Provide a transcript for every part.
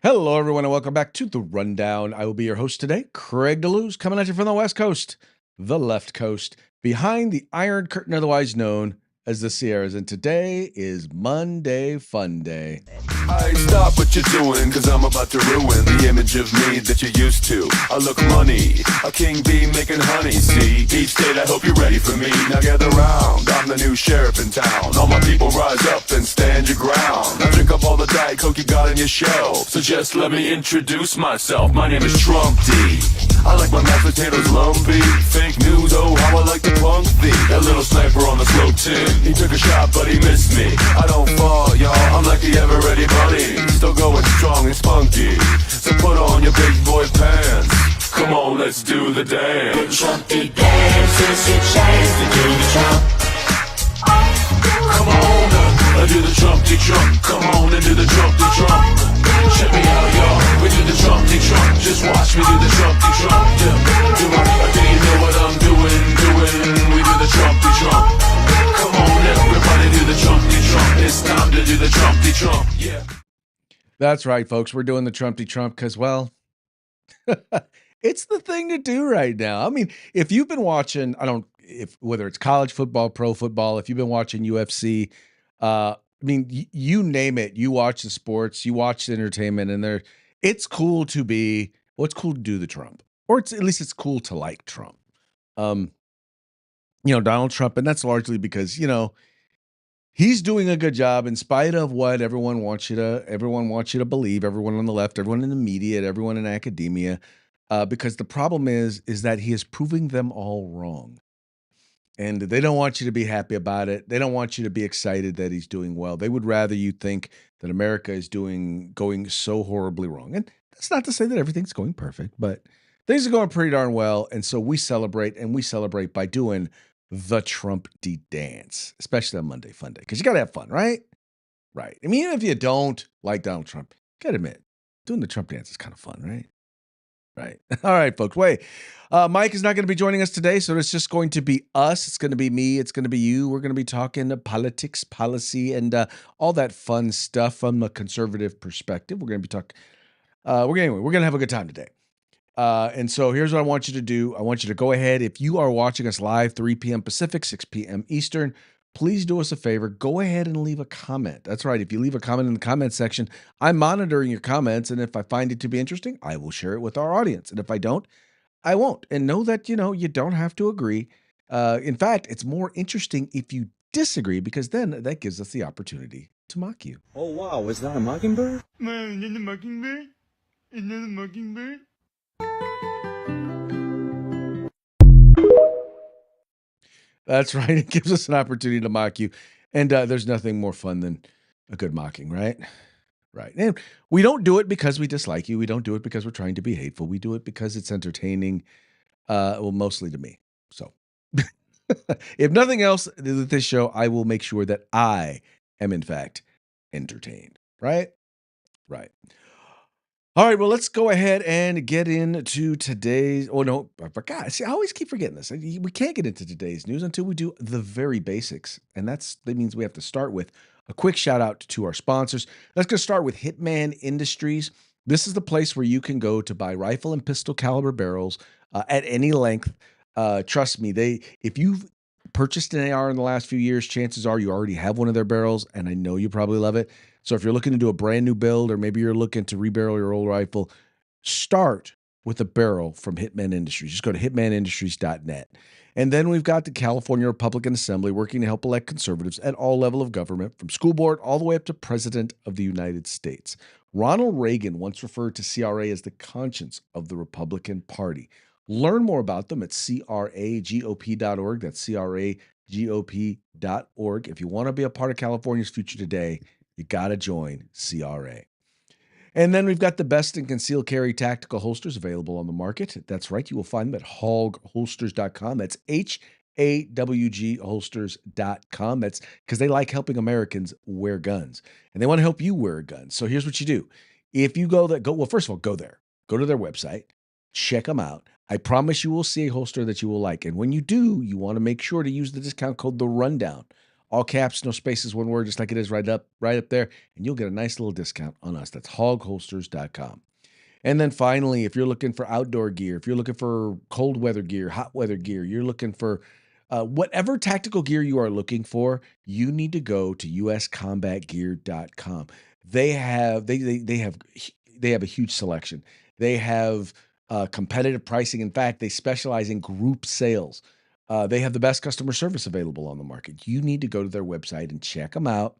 Hello, everyone, and welcome back to The Rundown. I will be your host today, Craig DeLuz, coming at you from the West Coast, the left coast, behind the Iron Curtain, otherwise known as the Sierras. And today is Monday Fun Day. I stop what you're doing, cause I'm about to ruin the image of me that you're used to. I look money, a king bee making honey, see? Each state, I hope you're ready for me. Now gather round, I'm the new sheriff in town. All my people rise up and stand your ground. Now drink up all the Diet Coke you got on your shelf. So just let me introduce myself, my name is Trump D. I like my mashed potatoes lumpy. Fake news, oh how I like to punk thee. That little sniper on the slow tin, he took a shot but he missed me. I don't fall, y'all, I'm like the ever-ready bunny. Still going strong and spunky. So put on your big boy pants. Come on, let's do the dance. The Trumpy dance is your chance to do the Trump. Come on, do the Trumpty Trump. Come on and do the Trumpty Trump. Check me out, y'all. We do the Trumpty Trump. Just watch me do the Trumpty Trump. Yeah. Do you know what I'm doing? We do the Trumpty Trump. Come on, everybody do the Trumpty Trump. It's time to do the Trumpty Trump. Yeah. That's right, folks. We're doing the Trumpty Trump because, well, it's the thing to do right now. I mean, if you've been watching, whether it's college football, pro football, if you've been watching UFC, you name it, you watch the sports, you watch the entertainment, and it's cool to do the Trump, or at least it's cool to like Trump. Donald Trump, and that's largely because, he's doing a good job in spite of what everyone wants you to believe, everyone on the left, everyone in the media, everyone in academia, because the problem is that he is proving them all wrong. And they don't want you to be happy about it. They don't want you to be excited that he's doing well. They would rather you think that America is going so horribly wrong. And that's not to say that everything's going perfect, but things are going pretty darn well. And so we celebrate by doing the Trump D dance, especially on Monday Fun Day, because you got to have fun, right? Right. I mean, even if you don't like Donald Trump, you got to admit, doing the Trump dance is kind of fun, right? Right. All right, folks. Wait, Mike is not going to be joining us today, so it's just going to be us. It's going to be me. It's going to be you. We're going to be talking politics, policy, and all that fun stuff from a conservative perspective. We're going to be talking. We're going to have a good time today. And so here's what I want you to do. I want you to go ahead. If you are watching us live, 3 p.m. Pacific, 6 p.m. Eastern, please do us a favor. Go ahead and leave a comment. That's right. If you leave a comment in the comment section, I'm monitoring your comments. And if I find it to be interesting, I will share it with our audience. And if I don't, I won't. And know that, you don't have to agree. In fact, it's more interesting if you disagree, because then that gives us the opportunity to mock you. Oh, wow. Is that a mockingbird? Man, is that a mockingbird? Is that a mockingbird? That's right. It gives us an opportunity to mock you. And there's nothing more fun than a good mocking, right? Right. And we don't do it because we dislike you. We don't do it because we're trying to be hateful. We do it because it's entertaining, mostly to me. So if nothing else with this show, I will make sure that I am, in fact, entertained. Right? Right. All right, well, let's go ahead and get into today's. Oh, no, I forgot. See, I always keep forgetting this. We can't get into today's news until we do the very basics. And that means we have to start with a quick shout out to our sponsors. Let's go start with Hitman Industries. This is the place where you can go to buy rifle and pistol caliber barrels at any length. Trust me, if you've purchased an AR in the last few years, chances are you already have one of their barrels, and I know you probably love it. So if you're looking to do a brand new build, or maybe you're looking to rebarrel your old rifle, start with a barrel from Hitman Industries. Just go to hitmanindustries.net. And then we've got the California Republican Assembly working to help elect conservatives at all levels of government, from school board all the way up to President of the United States. Ronald Reagan once referred to CRA as the conscience of the Republican Party. Learn more about them at cragop.org. That's cragop.org. If you want to be a part of California's future today, you got to join CRA. And then we've got the best in concealed carry tactical holsters available on the market. That's right. You will find them at hawgholsters.com. That's HAWG holsters.com. That's because they like helping Americans wear guns, and they want to help you wear a gun. So here's what you do. If you go there, first of all, go there. Go to their website. Check them out. I promise you will see a holster that you will like. And when you do, you want to make sure to use the discount code The Rundown. all caps, no spaces, one word, just like it is right up there, and you'll get a nice little discount on us. That's hogholsters.com. And then finally, if you're looking for outdoor gear, if you're looking for cold weather gear, hot weather gear, you're looking for whatever tactical gear you are looking for, you need to go to uscombatgear.com. They have a huge selection. They have competitive pricing. In fact, they specialize in group sales. They have the best customer service available on the market. You need to go to their website and check them out.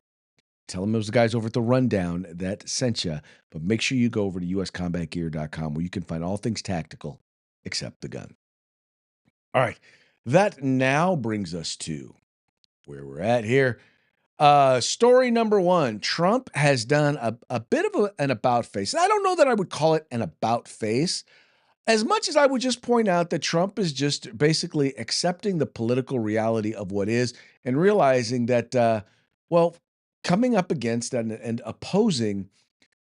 Tell them those guys over at the Rundown that sent you, but make sure you go over to uscombatgear.com where you can find all things tactical except the gun. All right. That now brings us to where we're at here. Story number one. Trump has done a bit of an about face. I don't know that I would call it an about face as much as I would just point out that Trump is just basically accepting the political reality of what is and realizing that, well, coming up against and opposing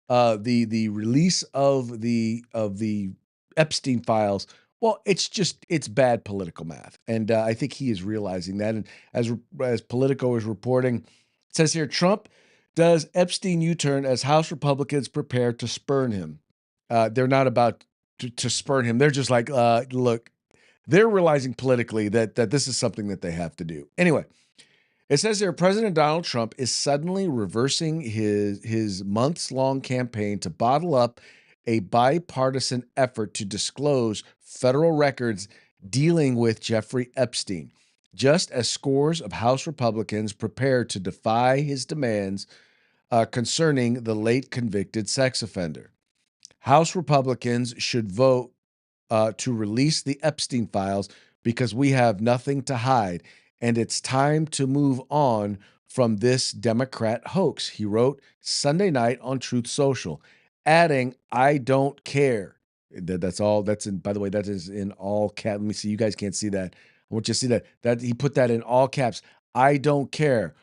the release of the Epstein files. Well, it's bad political math, and I think he is realizing that. And as Politico is reporting, it says here Trump does Epstein U-turn as House Republicans prepare to spurn him. They're not about to spurn him. They're just like, look, they're realizing politically that this is something that they have to do. Anyway, it says here President Donald Trump is suddenly reversing his months-long campaign to bottle up a bipartisan effort to disclose federal records dealing with Jeffrey Epstein, just as scores of House Republicans prepare to defy his demands concerning the late convicted sex offender. House Republicans should vote to release the Epstein files because we have nothing to hide, and it's time to move on from this Democrat hoax, he wrote Sunday night on Truth Social, adding, I don't care. That's all. That's in, by the way, that is in all caps. Let me see. You guys can't see that. I want you to see that he put that in all caps. I don't care.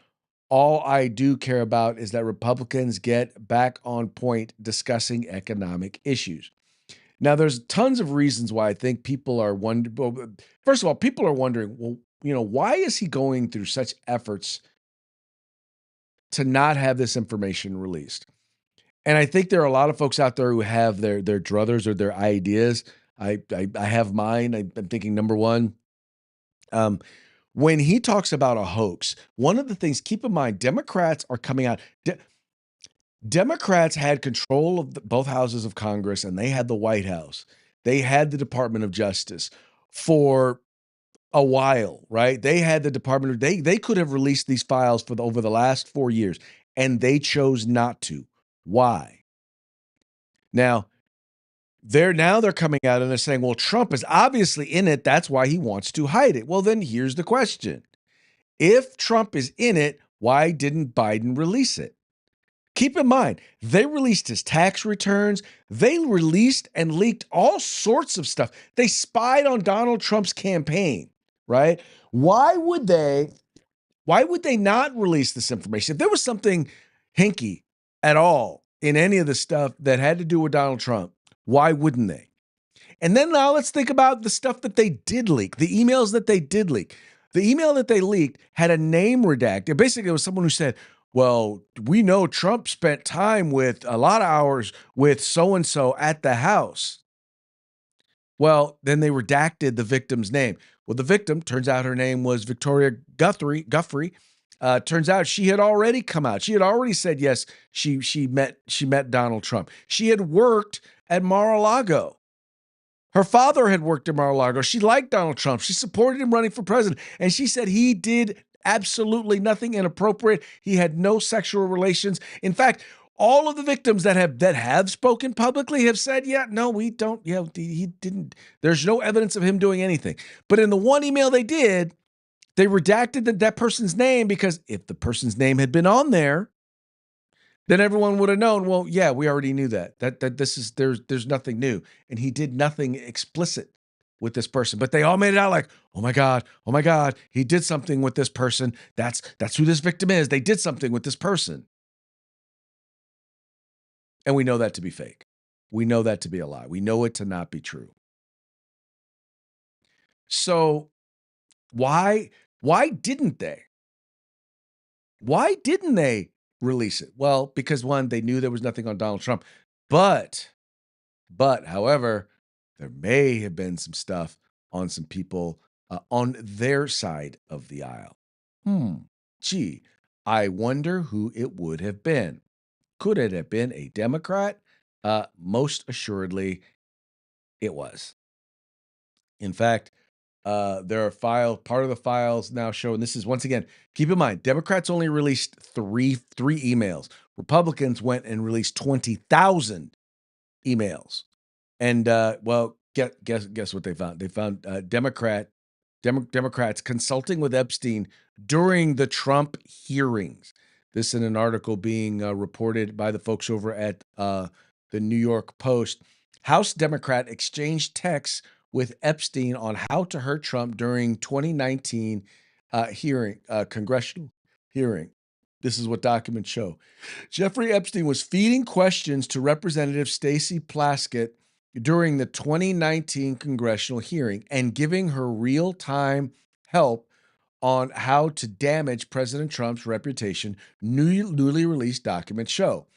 All I do care about is that Republicans get back on point discussing economic issues. Now, there's tons of reasons why I think people are wondering. Well, first of all, people are wondering, well, why is he going through such efforts to not have this information released? And I think there are a lot of folks out there who have their druthers or their ideas. I have mine. I'm thinking number one, when he talks about a hoax, one of the things, keep in mind, Democrats are coming out. Democrats had control of both houses of Congress, and they had the White House. They had the Department of Justice for a while, right? They had the Department of, they could have released these files over the last 4 years, and they chose not to. Why? Now they're coming out and they're saying, well, Trump is obviously in it. That's why he wants to hide it. Well, then here's the question. If Trump is in it, why didn't Biden release it? Keep in mind, they released his tax returns. They released and leaked all sorts of stuff. They spied on Donald Trump's campaign, right? Why would they not release this information? If there was something hinky at all in any of the stuff that had to do with Donald Trump, why wouldn't they? And then now let's think about the stuff that they did leak, the emails that they did leak. The email that they leaked had a name redacted. Basically, it was someone who said, well, we know Trump spent time with a lot of hours with so-and-so at the house. Well, then they redacted the victim's name. Well, the victim, turns out her name was Victoria Guthrie. Turns out she had already come out. She had already said, yes, she met Donald Trump. She had worked at Mar-a-Lago. Her father had worked at Mar-a-Lago. She liked Donald Trump. She supported him running for president. And she said he did absolutely nothing inappropriate. He had no sexual relations. In fact, all of the victims that have spoken publicly have said, yeah, no, we don't. Yeah, he didn't. There's no evidence of him doing anything. But in the one email they did, they redacted that person's name because if the person's name had been on there, then everyone would have known, well, yeah, we already knew that there's nothing new. And he did nothing explicit with this person, but they all made it out like, oh my God, he did something with this person. That's who this victim is. They did something with this person. And we know that to be fake. We know that to be a lie. We know it to not be true. So why didn't they? Why didn't they release it? Well, because one, they knew there was nothing on Donald Trump. But, however, there may have been some stuff on some people on their side of the aisle. Gee, I wonder who it would have been. Could it have been a Democrat? Most assuredly, it was. In fact, there are part of the files now show, and this is once again, keep in mind, Democrats only released three emails. Republicans went and released 20,000 emails. And well, guess what they found? They found Democrats consulting with Epstein during the Trump hearings. This in an article being reported by the folks over at the New York Post. House Democrat exchanged texts with Epstein on how to hurt Trump during 2019 congressional hearing. This is what documents show. Jeffrey Epstein was feeding questions to Representative Stacey Plaskett during the 2019 congressional hearing and giving her real-time help on how to damage President Trump's reputation, newly released documents show.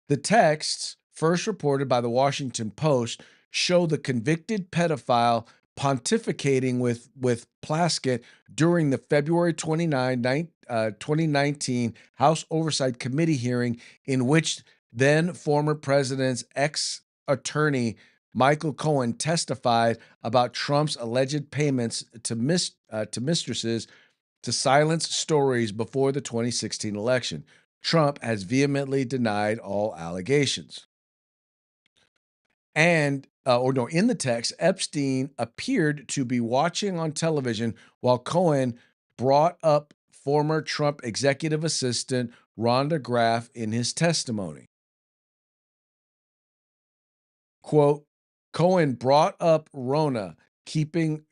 The texts, first reported by the Washington Post, show the convicted pedophile pontificating with Plaskett during the February 29, 2019 House Oversight Committee hearing, in which then former president's ex-attorney Michael Cohen testified about Trump's alleged payments to mistresses to silence stories before the 2016 election. Trump has vehemently denied all allegations. And, in the text, Epstein appeared to be watching on television while Cohen brought up former Trump executive assistant Rhonda Graff in his testimony. Quote, Cohen brought up Rona, keeper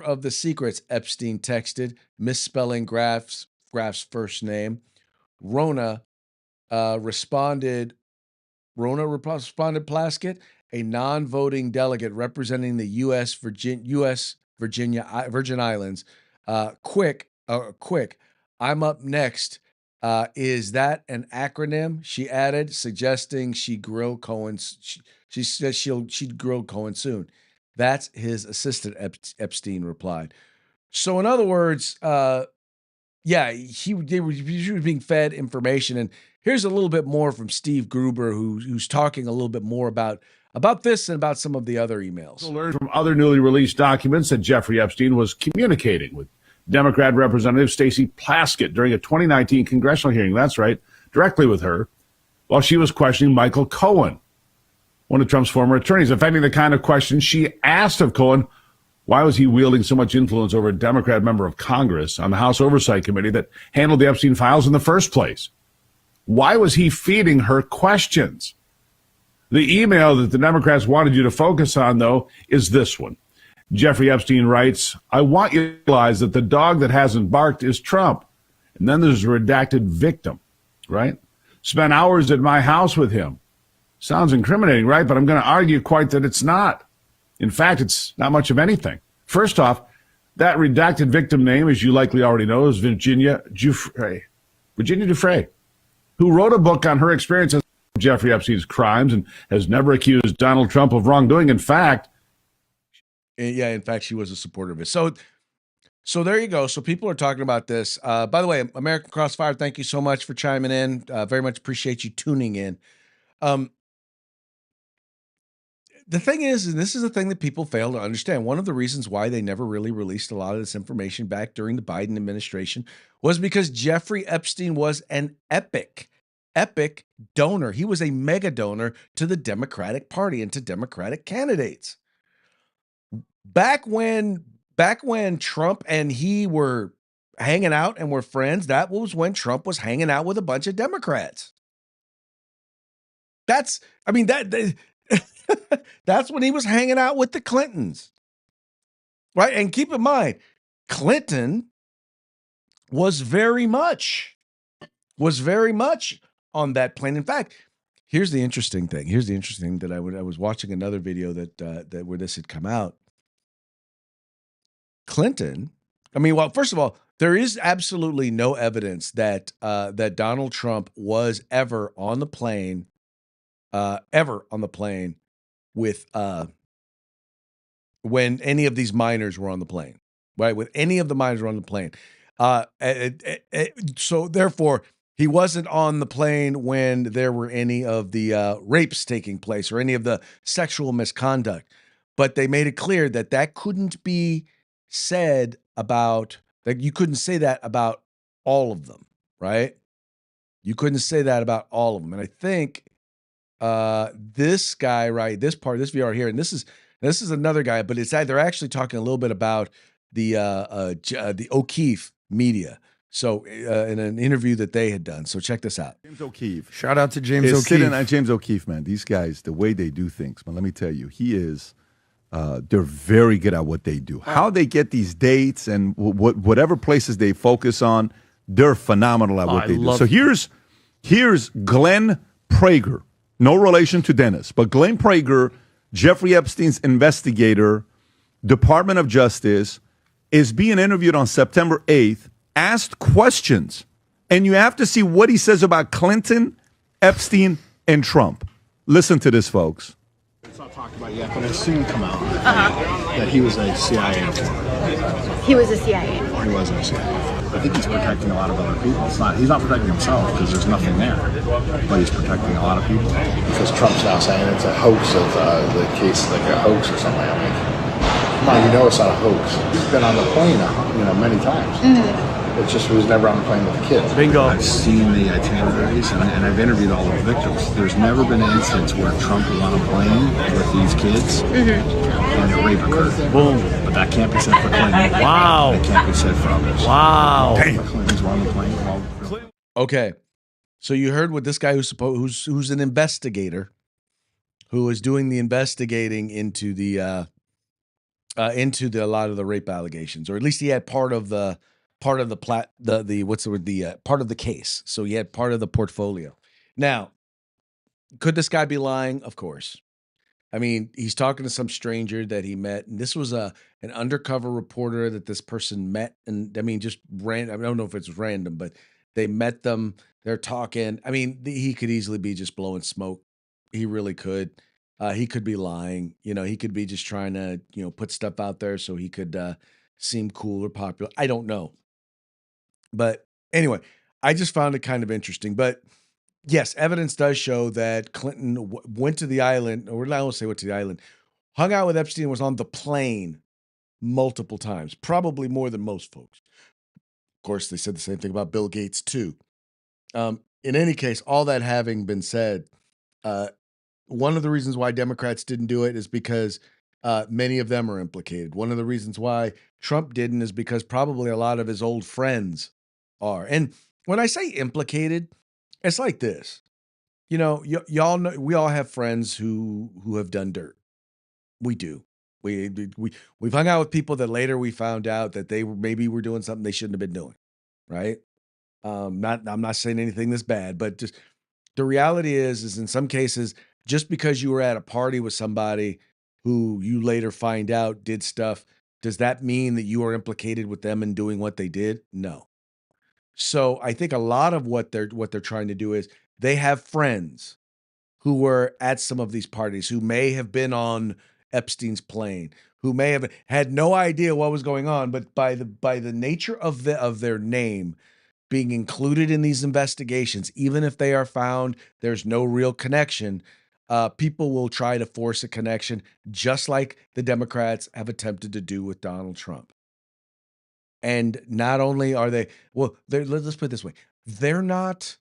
of the secrets, Epstein texted, misspelling Graff's first name. Rona responded Plaskett, a non-voting delegate representing the Virgin Islands. Quick, I'm up next. Is that an acronym? She added, suggesting she grill Cohen. She said she'd grill Cohen soon. That's his assistant, Epstein replied. So in other words, yeah, he was being fed information. And here's a little bit more from Steve Gruber, who's talking a little bit more about this and about some of the other emails. Learned from other newly released documents that Jeffrey Epstein was communicating with Democrat Representative Stacey Plaskett during a 2019 congressional hearing. That's right, directly with her, while she was questioning Michael Cohen, one of Trump's former attorneys, affecting the kind of questions she asked of Cohen. Why was he wielding so much influence over a Democrat member of Congress on the House Oversight Committee that handled the Epstein files in the first place? Why was he feeding her questions? The email that the Democrats wanted you to focus on, though, is this one. Jeffrey Epstein writes, I want you to realize that the dog that hasn't barked is Trump. And then there's a redacted victim, right? Spent hours at my house with him. Sounds incriminating, right? But I'm going to argue quite that it's not. In fact, it's not much of anything. First off, that redacted victim name, as you likely already know, is Virginia Giuffre, who wrote a book on her experiences with Jeffrey Epstein's crimes and has never accused Donald Trump of wrongdoing. In fact, she was a supporter of it. So there you go. So people are talking about this. By the way, American Crossfire, thank you so much for chiming in. Very much appreciate you tuning in. The thing is, and this is the thing that people fail to understand, one of the reasons why they never really released a lot of this information back during the Biden administration was because Jeffrey Epstein was an epic donor. He was a mega donor to the Democratic Party and to Democratic candidates. Back when Trump and he were hanging out and were friends, that was when Trump was hanging out with a bunch of Democrats. That's when he was hanging out with the Clintons, right? And keep in mind, Clinton was very much on that plane. In fact, here's the interesting thing. That I was watching another video that where this had come out. Clinton I mean, well, first of all, there is absolutely no evidence that that Donald Trump was ever on the plane with when any of these minors were on the plane, right? With any of the minors were on the plane. So therefore, he wasn't on the plane when there were any of the rapes taking place or any of the sexual misconduct. But they made it clear that that couldn't be said about, that you couldn't say that about all of them, right? You couldn't say that about all of them. And I think this guy, right, this VR here, and this is another guy, but they're actually talking a little bit about the O'Keefe media. So in an interview that they had done. So check this out. James O'Keefe. Shout out to James Is sitting O'Keefe. at James O'Keefe, man. These guys, the way they do things, man, let me tell you, they're very good at what they do. How they get these dates and whatever places they focus on, they're phenomenal at what they do. So here's Glenn Prager. No relation to Dennis, but Glenn Prager, Jeffrey Epstein's investigator, Department of Justice, is being interviewed on September 8th, asked questions, and you have to see what he says about Clinton, Epstein, and Trump. Listen to this, folks. It's not talked about yet, but it'll soon come out that he was a CIA informant. He was a CIA informant. He was a CIA. I think he's protecting a lot of other people. He's not protecting himself because there's nothing there, but he's protecting a lot of people. Because Trump's now saying it's a hoax of the case, like a hoax or something. I mean, come on, you know it's not a hoax. He's been on the plane, many times. Mm-hmm. It's just he was never on the plane with the kids. Bingo. I've seen the itineraries and I've interviewed all the victims. There's never been an instance where Trump was on a plane with these kids and a rape occurred. Boom. But that can't be said for Clinton. Wow. That can't be said for others. Wow. Clintons were on the plane. Well, Okay, so you heard what this guy who's an investigator, who is doing the investigating into the a lot of the rape allegations, or at least he had part of the part of the case. So he had part of the portfolio. Now, could this guy be lying? Of course. I mean, he's talking to some stranger that he met, and this was an undercover reporter that this person met, and I mean, just random. I don't know if it's random, but they met them. They're talking. I mean, he could easily be just blowing smoke. He really could. He could be lying. He could be just trying to, put stuff out there so he could seem cool or popular. I don't know. But anyway, I just found it kind of interesting. But yes, evidence does show that Clinton went to the island, or I won't say went to the island, hung out with Epstein, was on the plane multiple times, probably more than most folks. Of course, they said the same thing about Bill Gates too. In any case, all that having been said, one of the reasons why Democrats didn't do it is because many of them are implicated. One of the reasons why Trump didn't is because probably a lot of his old friends are. And when I say implicated, it's like this. Y'all know, we all have friends who have done dirt. We do. We've hung out with people that later we found out that they were doing something they shouldn't have been doing, right? I'm not saying anything that's bad, but just the reality is in some cases, just because you were at a party with somebody who you later find out did stuff, does that mean that you are implicated with them in doing what they did? No. So I think a lot of what they're trying to do is they have friends who were at some of these parties, who may have been on Epstein's plane, who may have had no idea what was going on, but by the nature of their name being included in these investigations, even if they are found there's no real connection, people will try to force a connection, just like the Democrats have attempted to do with Donald Trump. And not only are they, let's put it this way, they're not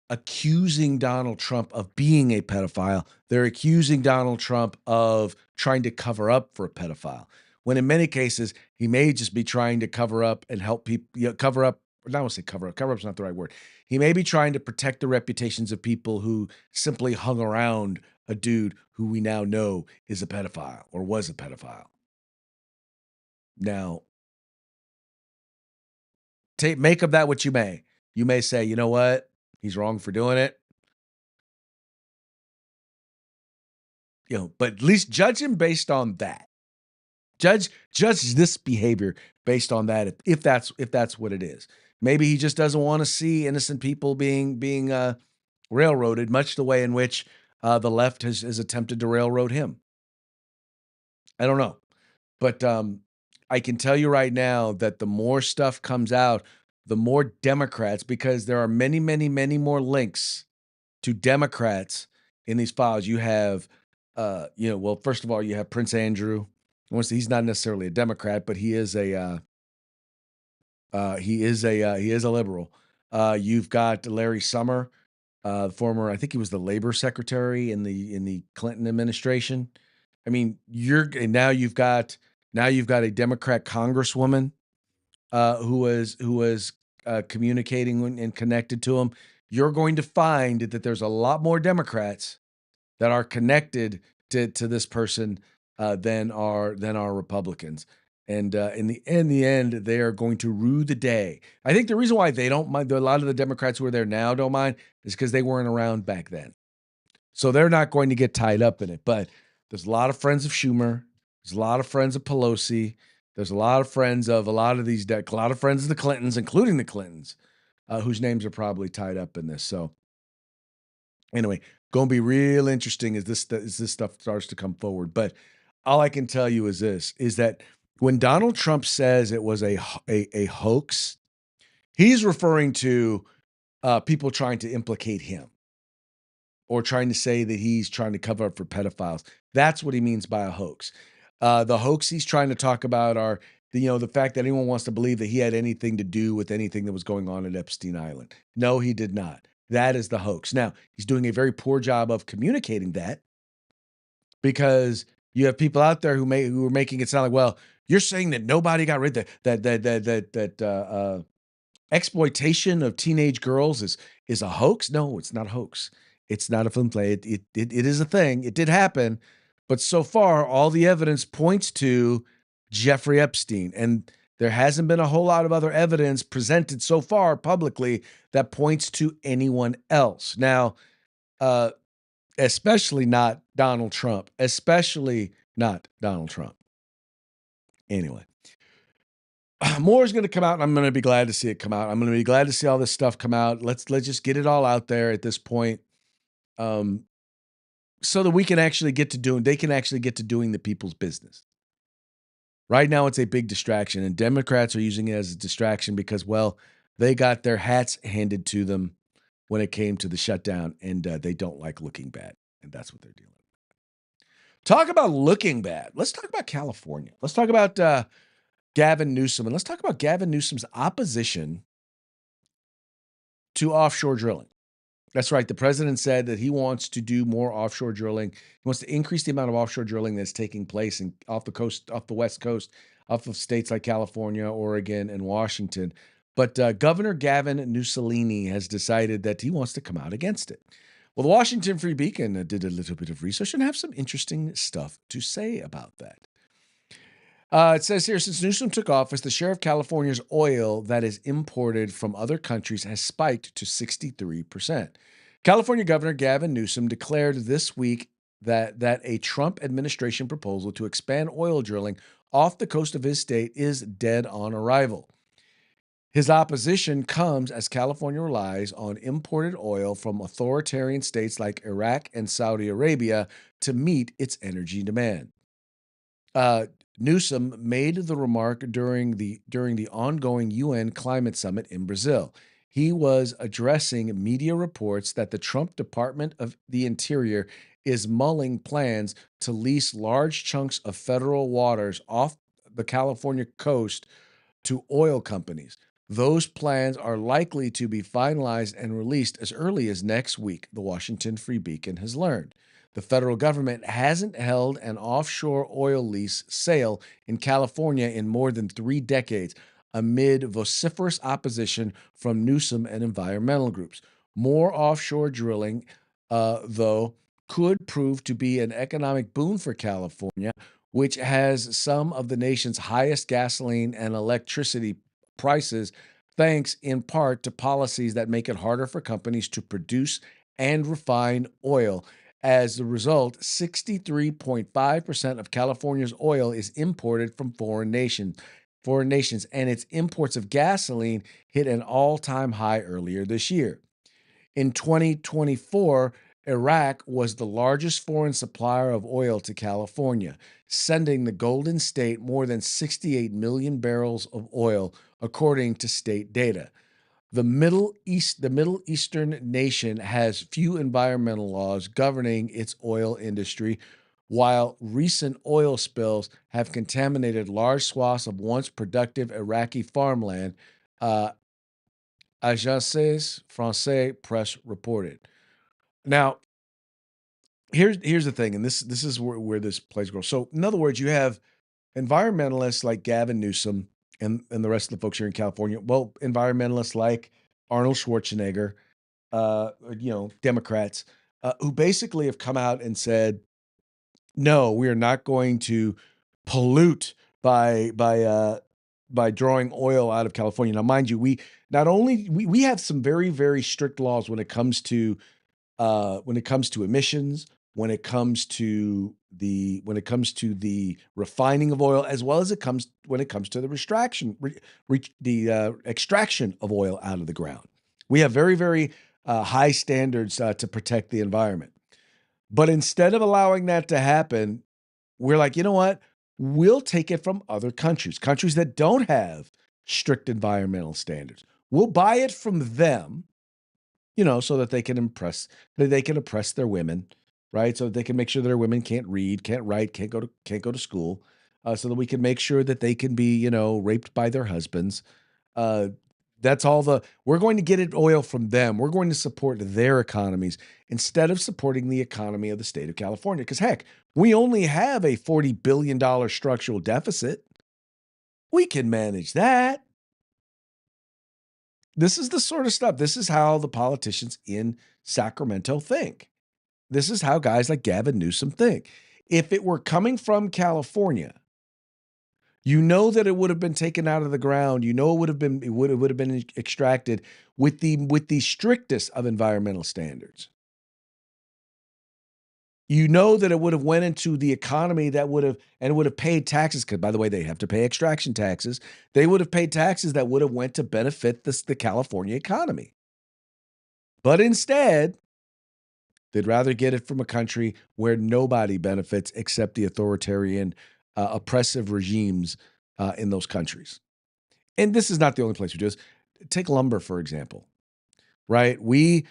accusing Donald Trump of being a pedophile. They're accusing Donald Trump of trying to cover up for a pedophile, when in many cases, he may just be trying to cover up and help people, cover up, or I don't want to say cover up. Cover up's not the right word. He may be trying to protect the reputations of people who simply hung around a dude who we now know is a pedophile or was a pedophile. Now, make of that what you may. You may say, you know what? He's wrong for doing it. But at least judge him based on that. Judge this behavior based on that, if that's what it is. Maybe he just doesn't want to see innocent people being railroaded, much the way in which the left has attempted to railroad him. I don't know. But I can tell you right now that the more stuff comes out, the more Democrats, because there are many, many, many more links to Democrats in these files. You have, well, first of all, you have Prince Andrew. He's not necessarily a Democrat, but he is a liberal. You've got Larry Summer, former, I think he was the labor secretary in the Clinton administration. I mean, now you've got a Democrat congresswoman who was communicating and connected to him. You're going to find that there's a lot more Democrats that are connected to this person than are Republicans. And in the end, they are going to rue the day. I think the reason why they don't mind, a lot of the Democrats who are there now don't mind, is because they weren't around back then. So they're not going to get tied up in it. But there's a lot of friends of Schumer. There's a lot of friends of Pelosi. There's a lot of friends of a lot of the Clintons, including the Clintons, whose names are probably tied up in this. So anyway, going to be real interesting as this stuff starts to come forward. But all I can tell you is that when Donald Trump says it was a hoax, he's referring to people trying to implicate him or trying to say that he's trying to cover up for pedophiles. That's what he means by a hoax. The hoax he's trying to talk about are the fact that anyone wants to believe that he had anything to do with anything that was going on at Epstein Island. No, he did not. That is the hoax. Now, he's doing a very poor job of communicating that, because you have people out there who are making it sound like, well, you're saying that nobody got rid of that exploitation of teenage girls is a hoax. No, it's not a hoax. It's not a film play. It is a thing. It did happen, but so far all the evidence points to Jeffrey Epstein, and there hasn't been a whole lot of other evidence presented so far publicly that points to anyone else. Now, especially not Donald Trump. Especially not Donald Trump. Anyway, more is going to come out, and I'm going to be glad to see it come out. I'm going to be glad to see all this stuff come out. Let's just get it all out there at this point, so that we can actually they can actually get to doing the people's business. Right now, it's a big distraction, and Democrats are using it as a distraction because, well, they got their hats handed to them when it came to the shutdown, and they don't like looking bad, and that's what they're dealing with. Talk about looking bad. Let's talk about California. Let's talk about Gavin Newsom, and let's talk about Gavin Newsom's opposition to offshore drilling. That's right. The president said that he wants to do more offshore drilling. He wants to increase the amount of offshore drilling that's taking place off the West Coast, off of states like California, Oregon, and Washington. But Governor Gavin Newsom has decided that he wants to come out against it. Well, the Washington Free Beacon did a little bit of research and have some interesting stuff to say about that. It says here, since Newsom took office, the share of California's oil that is imported from other countries has spiked to 63%. California Governor Gavin Newsom declared this week that a Trump administration proposal to expand oil drilling off the coast of his state is dead on arrival. His opposition comes as California relies on imported oil from authoritarian states like Iraq and Saudi Arabia to meet its energy demand. Newsom made the remark during the ongoing UN climate summit in Brazil. He was addressing media reports that the Trump Department of the Interior is mulling plans to lease large chunks of federal waters off the California coast to oil companies. Those plans are likely to be finalized and released as early as next week, the Washington Free Beacon has learned. The federal government hasn't held an offshore oil lease sale in California in more than 3 decades, amid vociferous opposition from Newsom and environmental groups. More offshore drilling, though, could prove to be an economic boon for California, which has some of the nation's highest gasoline and electricity prices, thanks in part to policies that make it harder for companies to produce and refine oil. As a result, 63.5% of California's oil is imported from foreign nations, and its imports of gasoline hit an all-time high earlier this year. In 2024, Iraq was the largest foreign supplier of oil to California, sending the Golden State more than 68 million barrels of oil, according to state data. The Middle Eastern nation has few environmental laws governing its oil industry, while recent oil spills have contaminated large swaths of once productive Iraqi farmland, uh, Agence France Presse reported. Now, here's the thing, and this is where this plays a role. So, in other words, you have environmentalists like Gavin Newsom and the rest of the folks here in California. Well, environmentalists like Arnold Schwarzenegger, Democrats, who basically have come out and said, no, we are not going to pollute by drawing oil out of California. Now, mind you, we have some very, very strict laws when it comes to emissions, when it comes to the refining of oil, as well as when it comes to the extraction of oil out of the ground. We have very, very high standards to protect the environment. But instead of allowing that to happen, we're like, you know what? We'll take it from other countries that don't have strict environmental standards. We'll buy it from them, so that they can oppress their women, right? So that they can make sure that their women can't read, can't write, can't go to school, so that we can make sure that they can be, raped by their husbands. We're going to get oil from them. We're going to support their economies instead of supporting the economy of the state of California. Because heck, we only have a $40 billion structural deficit. We can manage that. This is the sort of stuff. This is how the politicians in Sacramento think. This is how guys like Gavin Newsom think. If it were coming from California, that it would have been taken out of the ground. It would have been extracted with the strictest of environmental standards. That it would have went into the economy that would have paid taxes. Because, by the way, they have to pay extraction taxes. They would have paid taxes that would have went to benefit the California economy. But instead, they'd rather get it from a country where nobody benefits except the authoritarian, oppressive regimes in those countries. And this is not the only place we do this. Take lumber, for example, right? We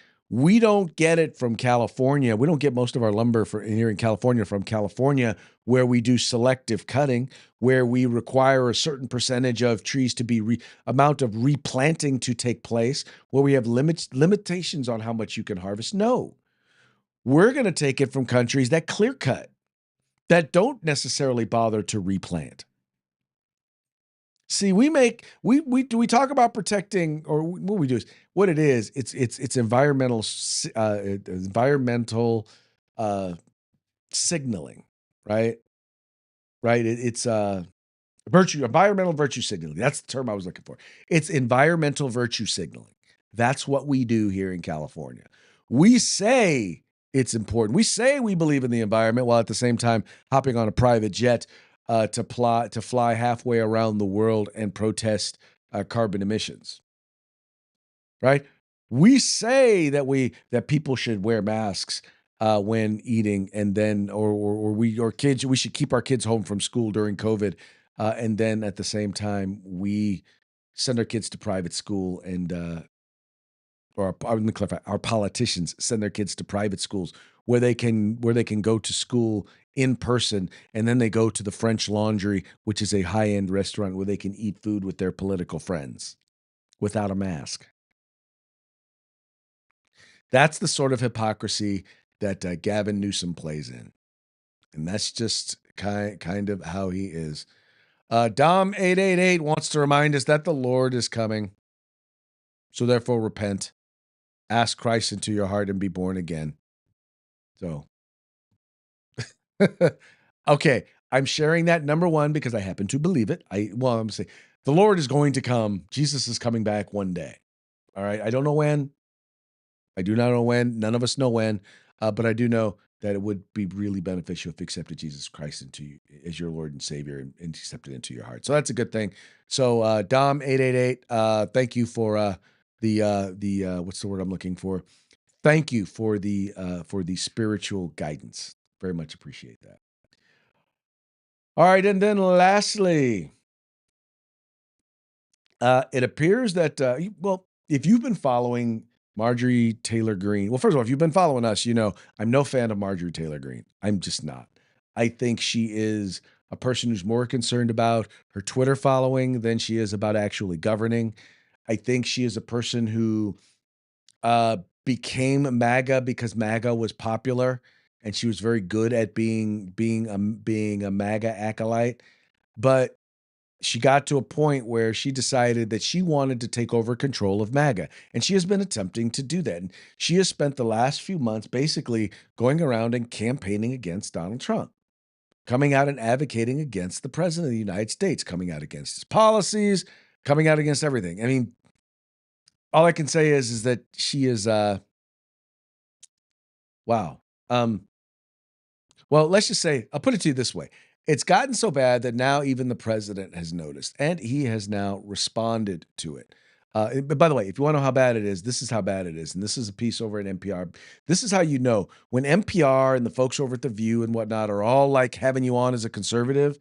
don't get it from California. We don't get most of our lumber here in California from California, where we do selective cutting, where we require a certain percentage of trees to be amount of replanting to take place, where we have limitations on how much you can harvest. No, we're going to take it from countries that clear cut, that don't necessarily bother to replant. See, we talk about protecting, or what we do is what it is. It's environmental signaling, right? Right. It's environmental virtue signaling. That's the term I was looking for. It's environmental virtue signaling. That's what we do here in California. We say it's important. We say we believe in the environment, while at the same time hopping on a private jet to fly halfway around the world and protest carbon emissions. Right? We say that people should wear masks when eating, and then we should keep our kids home from school during COVID, and then at the same time we send our kids to private school, and let me clarify, our politicians send their kids to private schools where they can go to school in person, and then they go to the French Laundry, which is a high-end restaurant where they can eat food with their political friends without a mask. That's the sort of hypocrisy that Gavin Newsom plays in, and that's just kind of how he is. Dom888 wants to remind us that the Lord is coming, so therefore repent, ask Christ into your heart, and be born again. So, okay, I'm sharing that, number one, because I happen to believe it. I'm saying the Lord is going to come. Jesus is coming back one day. All right. I don't know when. I do not know when. None of us know when. But I do know that it would be really beneficial if you accepted Jesus Christ into you as your Lord and Savior and accepted into your heart. So that's a good thing. So Dom 888, thank you for the what's the word I'm looking for? Thank you for the spiritual guidance. Very much appreciate that. All right, and then lastly, it appears that if you've been following Marjorie Taylor Greene, well, first of all, if you've been following us, you know I'm no fan of Marjorie Taylor Greene. I'm just not. I think she is a person who's more concerned about her Twitter following than she is about actually governing. I think she is a person who became MAGA because MAGA was popular, and she was very good at being a MAGA acolyte. But she got to a point where she decided that she wanted to take over control of MAGA, and she has been attempting to do that. And she has spent the last few months basically going around and campaigning against Donald Trump, coming out and advocating against the president of the United States, coming out against his policies, coming out against everything. I mean, all I can say is that she is wow. Well, let's just say, I'll put it to you this way. It's gotten so bad that now even the president has noticed, and he has now responded to it. But by the way, if you want to know how bad it is, this is how bad it is. And this is a piece over at NPR. This is how you know when NPR and the folks over at The View and whatnot are all like having you on as a conservative,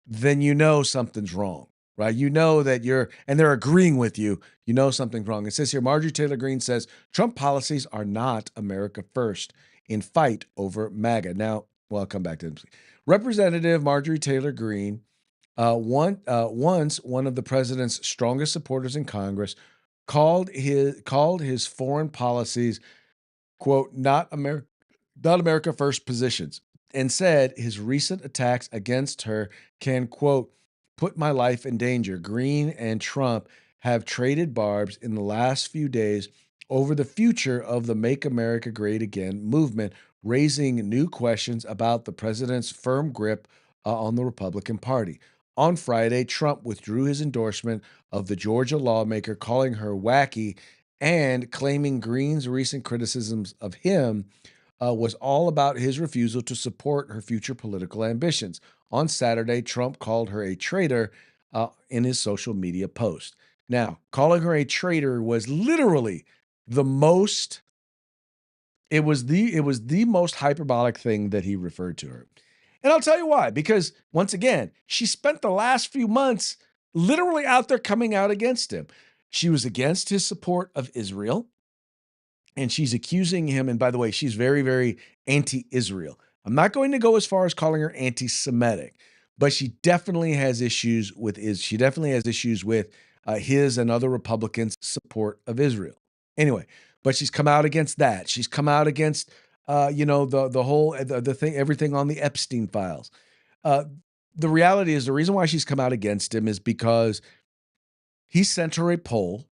then you know something's wrong, right? You know that and they're agreeing with you, you know something's wrong. It says here, Marjorie Taylor Greene says, Trump policies are not America first in fight over MAGA. Now, well, I'll come back to this. Representative Marjorie Taylor Greene, once one of the president's strongest supporters in Congress, called his foreign policies, quote, not America first positions, and said his recent attacks against her can, quote, put my life in danger. Greene and Trump have traded barbs in the last few days over the future of the Make America Great Again movement, raising new questions about the president's firm grip on the Republican Party. On Friday, Trump withdrew his endorsement of the Georgia lawmaker, calling her wacky and claiming Greene's recent criticisms of him was all about his refusal to support her future political ambitions. On Saturday, Trump called her a traitor in his social media post. Now, calling her a traitor was literally the most it was the most hyperbolic thing that he referred to her. And I'll tell you why, because once again, she spent the last few months literally out there coming out against him. She was against his support of Israel, and she's accusing him. And by the way, she's very, very anti-Israel. I'm not going to go as far as calling her anti-Semitic, but she definitely has issues with his and other Republicans' support of Israel. Anyway, but she's come out against that. She's come out against, the whole the thing, everything on the Epstein files. The reality is the reason why she's come out against him is because he sent her a poll,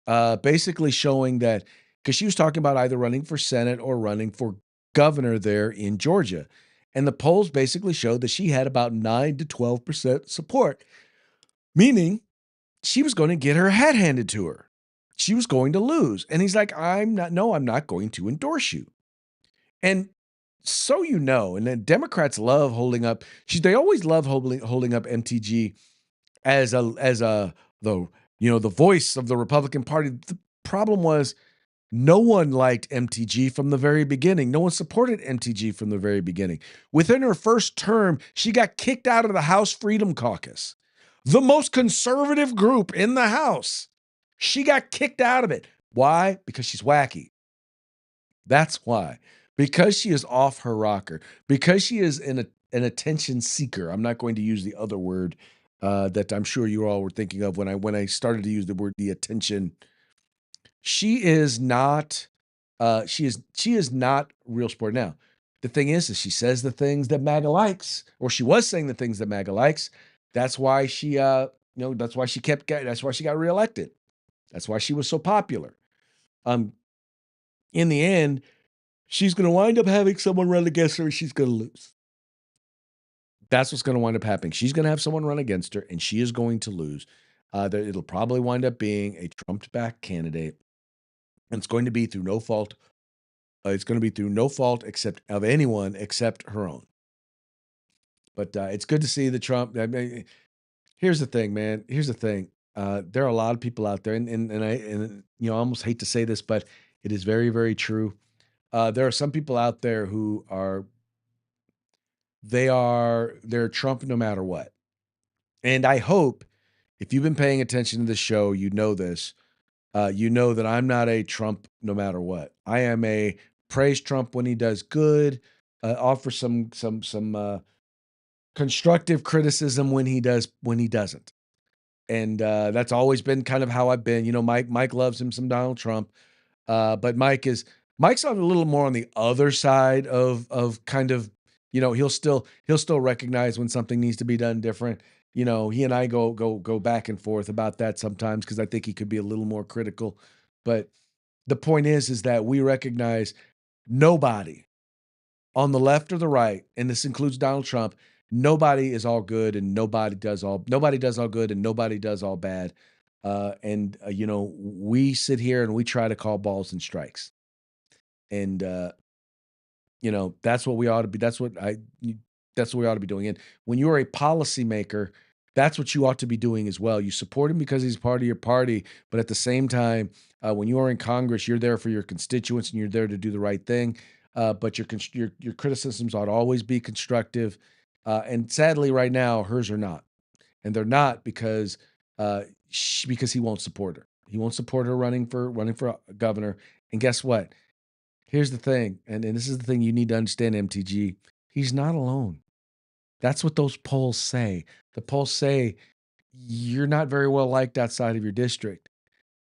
basically showing that, because she was talking about either running for Senate or running for governor there in Georgia. And the polls basically showed that she had about 9 to 12% support, meaning she was going to get her hat handed to her. She was going to lose. And he's like, I'm not going to endorse you. And so, and then Democrats love they always love holding up MTG as the voice of the Republican Party. The problem was no one liked MTG from the very beginning. No one supported MTG from the very beginning. Within her first term, she got kicked out of the House Freedom Caucus, the most conservative group in the House. She got kicked out of it. Why? Because she's wacky. That's why. Because she is off her rocker. Because she is an attention seeker. I'm not going to use the other word that I'm sure you all were thinking of when I started to use the attention. She is not. She is not real sport. Now, the thing is she says the things that MAGA likes, or she was saying the things that MAGA likes. That's why she that's why she got reelected. That's why she was so popular. In the end, she's going to wind up having someone run against her and she's going to lose. That's what's going to wind up happening. She's going to have someone run against her and she is going to lose. It'll probably wind up being a Trump-backed candidate. And it's going to be through no fault It's going to be through no fault of anyone except her own. But it's good to see the Trump. I mean, here's the thing, man. Here's the thing. There are a lot of people out there, and I almost hate to say this, but it is very, very true. There are some people out there who they're Trump no matter what. And I hope if you've been paying attention to the show, you know this. You know that I'm not a Trump no matter what. I am a praise Trump when he does good, offer some constructive criticism when he doesn't. And that's always been kind of how I've been. Mike loves him some Donald Trump, but Mike's on a little more on the other side of kind of, he'll still recognize when something needs to be done different. He and I go back and forth about that sometimes because I think he could be a little more critical. But the point is that we recognize nobody on the left or the right, and this includes Donald Trump, nobody is all good and nobody does all good and nobody does all bad. We sit here and we try to call balls and strikes. And that's what we ought to be. That's what we ought to be doing. And when you're a policymaker, that's what you ought to be doing as well. You support him because he's part of your party, but at the same time, when you are in Congress, you're there for your constituents and you're there to do the right thing. But your criticisms ought to always be constructive. And sadly, right now, hers are not, and they're not because he won't support her. He won't support her running for governor. And guess what? Here's the thing, and this is the thing you need to understand, MTG. He's not alone. That's what those polls say. The polls say you're not very well liked outside of your district.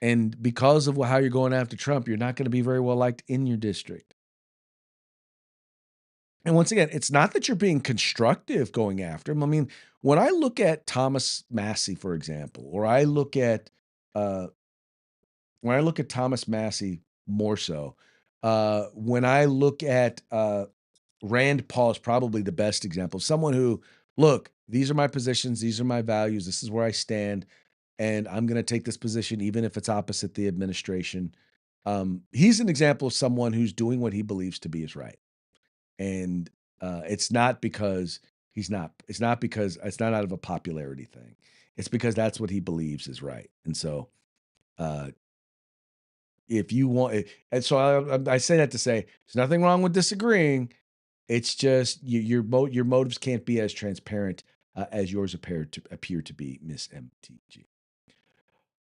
And because of how you're going after Trump, you're not going to be very well liked in your district. And once again, it's not that you're being constructive going after him. I mean, when I look at Thomas Massey, for example, or I look at Thomas Massey more so, when I look at Rand Paul is probably the best example. Someone who, look, these are my positions, these are my values, this is where I stand, and I'm going to take this position even if it's opposite the administration. He's an example of someone who's doing what he believes to be is right. And it's not because it's not out of a popularity thing. It's because that's what he believes is right. And so if you want, and so I say that to say there's nothing wrong with disagreeing. It's just your motives can't be as transparent as yours appear to be, Miss MTG.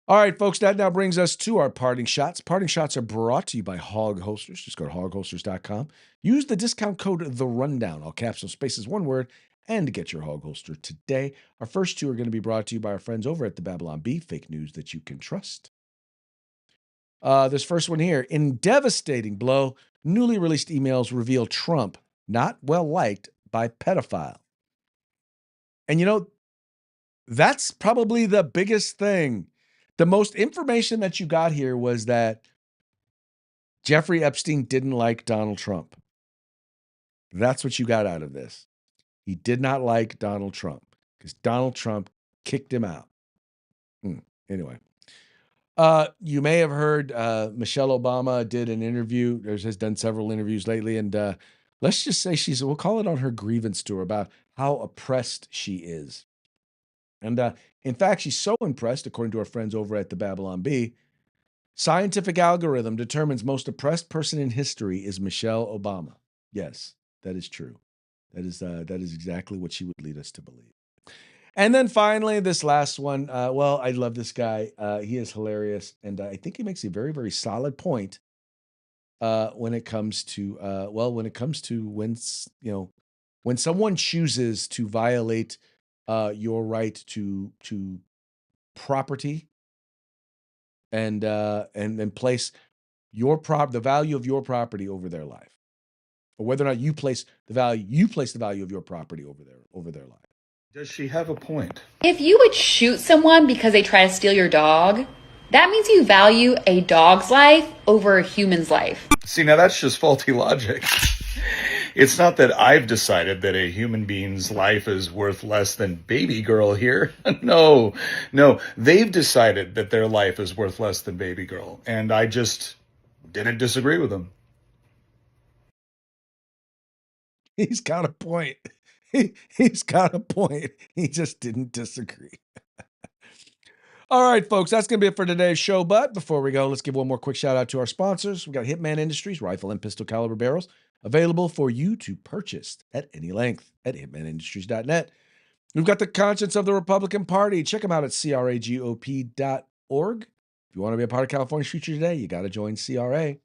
All right, folks, that now brings us to our parting shots. Parting shots are brought to you by Hog Holsters. Just go to hogholsters.com. Use the discount code The Rundown, all caps, no spaces, one word, and get your Hog Holster today. Our first two are going to be brought to you by our friends over at the Babylon Bee, fake news that you can trust. This first one here, in devastating blow, newly released emails reveal Trump not well liked by pedophile. And that's probably the biggest thing. The most information that you got here was that Jeffrey Epstein didn't like Donald Trump. That's what you got out of this. He did not like Donald Trump because Donald Trump kicked him out. Anyway, you may have heard Michelle Obama did an interview, or has done several interviews lately, and let's just say we'll call it on her grievance tour about how oppressed she is. And in fact, she's so impressed, according to our friends over at the Babylon Bee, scientific algorithm determines most oppressed person in history is Michelle Obama. Yes, that is true. That is exactly what she would lead us to believe. And then finally, this last one. I love this guy. He is hilarious, and I think he makes a very, very solid point when it comes to when someone chooses to violate your right to property and place the value of your property over their life, or whether or not you place the value of your property over their life. Does she have a point? If you would shoot someone because they try to steal your dog, that means you value a dog's life over a human's life. See, now that's just faulty logic. It's not that I've decided that a human being's life is worth less than baby girl here. No. They've decided that their life is worth less than baby girl. And I just didn't disagree with them. He's got a point. He's got a point. He just didn't disagree. All right, folks, that's going to be it for today's show. But before we go, let's give one more quick shout out to our sponsors. We've got Hitman Industries, rifle and pistol caliber barrels, available for you to purchase at any length at hitmanindustries.net. We've got the Conscience of the Republican Party. Check them out at cragop.org. If you want to be a part of California's future today, you got to join CRA.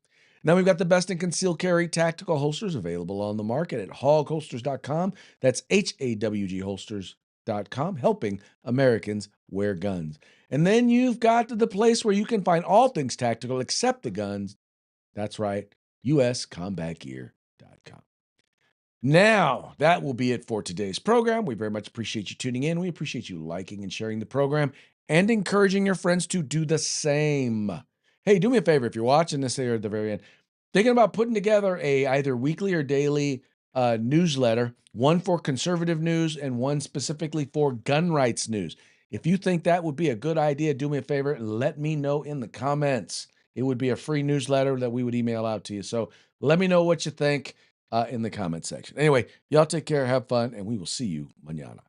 Now we've got the best in concealed carry tactical holsters available on the market at hogholsters.com. That's HAWG holsters.com, helping Americans wear guns. And then you've got the place where you can find all things tactical except the guns. That's right, uscombatgear.com. Now, that will be it for today's program. We very much appreciate you tuning in. We appreciate you liking and sharing the program and encouraging your friends to do the same. Hey, do me a favor if you're watching this here at the very end, thinking about putting together a either weekly or daily newsletter, one for conservative news and one specifically for gun rights news. If you think that would be a good idea, do me a favor and let me know in the comments. It would be a free newsletter that we would email out to you. So let me know what you think in the comment section. Anyway, y'all take care, have fun, and we will see you mañana.